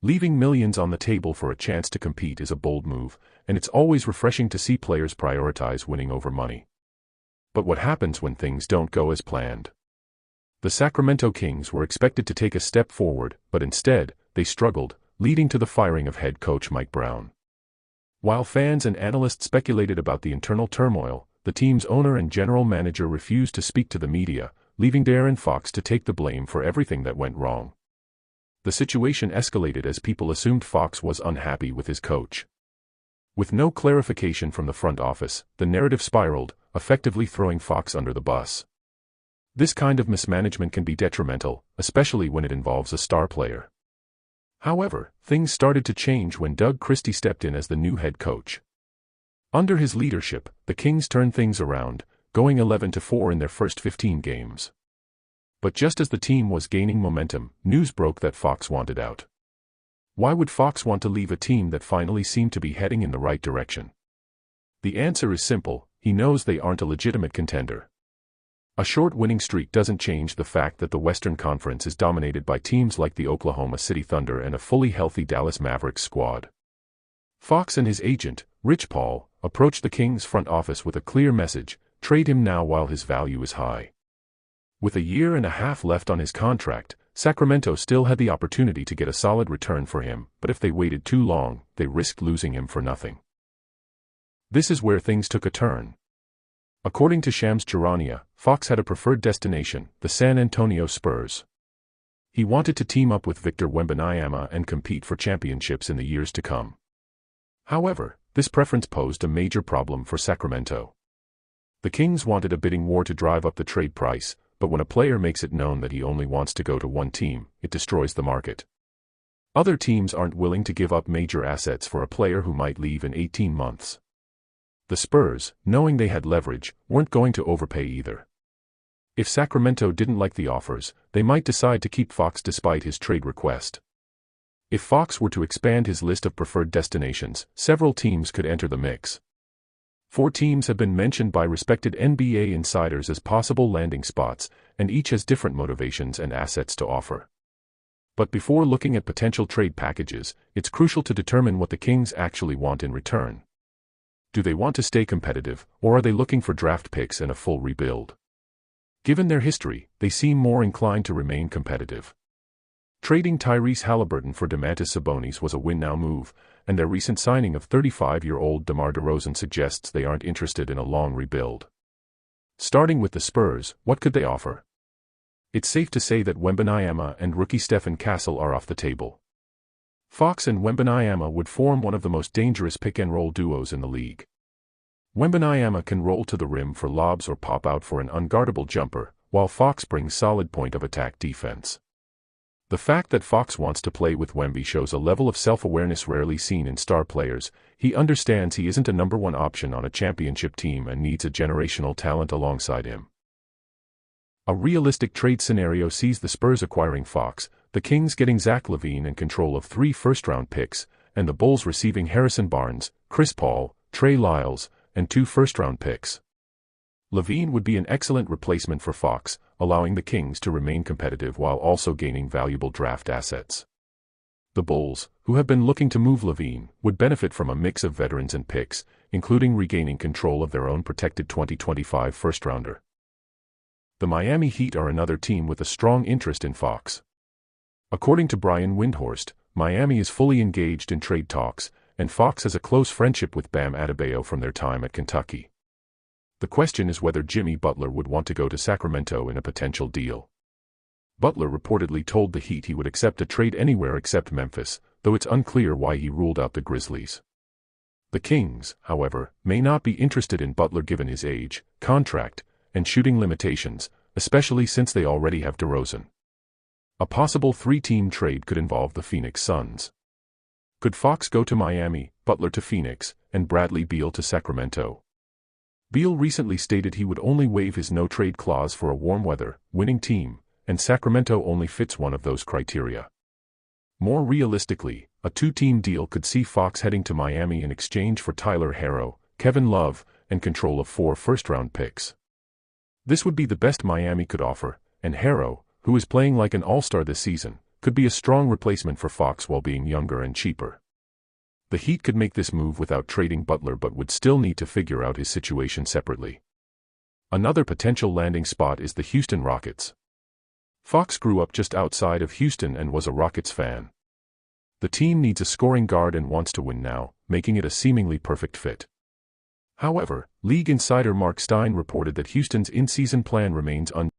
Leaving millions on the table for a chance to compete is a bold move, and it's always refreshing to see players prioritize winning over money. But what happens when things don't go as planned? The Sacramento Kings were expected to take a step forward, but instead, they struggled, leading to the firing of head coach Mike Brown. While fans and analysts speculated about the internal turmoil, the team's owner and general manager refused to speak to the media, leaving Darren Fox to take the blame for everything that went wrong. The situation escalated as people assumed Fox was unhappy with his coach. With no clarification from the front office, the narrative spiraled, effectively throwing Fox under the bus. This kind of mismanagement can be detrimental, especially when it involves a star player. However, things started to change when Doug Christie stepped in as the new head coach. Under his leadership, the Kings turned things around, going 11-4 in their first 15 games. But just as the team was gaining momentum, news broke that Fox wanted out. Why would Fox want to leave a team that finally seemed to be heading in the right direction? The answer is simple: he knows they aren't a legitimate contender. A short winning streak doesn't change the fact that the Western Conference is dominated by teams like the Oklahoma City Thunder and a fully healthy Dallas Mavericks squad. Fox and his agent, Rich Paul, approached the Kings front office with a clear message: trade him now while his value is high. With a year and a half left on his contract, Sacramento still had the opportunity to get a solid return for him, but if they waited too long, they risked losing him for nothing. This is where things took a turn. According to Shams Charania, Fox had a preferred destination, the San Antonio Spurs. He wanted to team up with Victor Wembanyama and compete for championships in the years to come. However, this preference posed a major problem for Sacramento. The Kings wanted a bidding war to drive up the trade price, but when a player makes it known that he only wants to go to one team, it destroys the market. Other teams aren't willing to give up major assets for a player who might leave in 18 months. The Spurs, knowing they had leverage, weren't going to overpay either. If Sacramento didn't like the offers, they might decide to keep Fox despite his trade request. If Fox were to expand his list of preferred destinations, several teams could enter the mix. 4 teams have been mentioned by respected NBA insiders as possible landing spots, and each has different motivations and assets to offer. But before looking at potential trade packages, it's crucial to determine what the Kings actually want in return. Do they want to stay competitive, or are they looking for draft picks and a full rebuild? Given their history, they seem more inclined to remain competitive. Trading Tyrese Halliburton for Domantas Sabonis was a win-now move, and their recent signing of 35-year-old DeMar DeRozan suggests they aren't interested in a long rebuild. Starting with the Spurs, what could they offer? It's safe to say that Wembanyama and rookie Stephen Castle are off the table. Fox and Wembanyama would form one of the most dangerous pick-and-roll duos in the league. Wembanyama can roll to the rim for lobs or pop out for an unguardable jumper, while Fox brings solid point-of-attack defense. The fact that Fox wants to play with Wemby shows a level of self-awareness rarely seen in star players. He understands he isn't a number one option on a championship team and needs a generational talent alongside him. A realistic trade scenario sees the Spurs acquiring Fox, the Kings getting Zach LaVine and control of 3 first-round picks, and the Bulls receiving Harrison Barnes, Chris Paul, Trey Lyles, and 2 first-round picks. LaVine would be an excellent replacement for Fox, allowing the Kings to remain competitive while also gaining valuable draft assets. The Bulls, who have been looking to move LaVine, would benefit from a mix of veterans and picks, including regaining control of their own protected 2025 first-rounder. The Miami Heat are another team with a strong interest in Fox. According to Brian Windhorst, Miami is fully engaged in trade talks, and Fox has a close friendship with Bam Adebayo from their time at Kentucky. The question is whether Jimmy Butler would want to go to Sacramento in a potential deal. Butler reportedly told the Heat he would accept a trade anywhere except Memphis, though it's unclear why he ruled out the Grizzlies. The Kings, however, may not be interested in Butler given his age, contract, and shooting limitations, especially since they already have DeRozan. A possible 3-team trade could involve the Phoenix Suns. Could Fox go to Miami, Butler to Phoenix, and Bradley Beal to Sacramento? Beal recently stated he would only waive his no-trade clause for a warm-weather, winning team, and Sacramento only fits one of those criteria. More realistically, a 2-team deal could see Fox heading to Miami in exchange for Tyler Herro, Kevin Love, and control of 4 first-round picks. This would be the best Miami could offer, and Herro, who is playing like an all-star this season, could be a strong replacement for Fox while being younger and cheaper. The Heat could make this move without trading Butler but would still need to figure out his situation separately. Another potential landing spot is the Houston Rockets. Fox grew up just outside of Houston and was a Rockets fan. The team needs a scoring guard and wants to win now, making it a seemingly perfect fit. However, league insider Mark Stein reported that Houston's in-season plan remains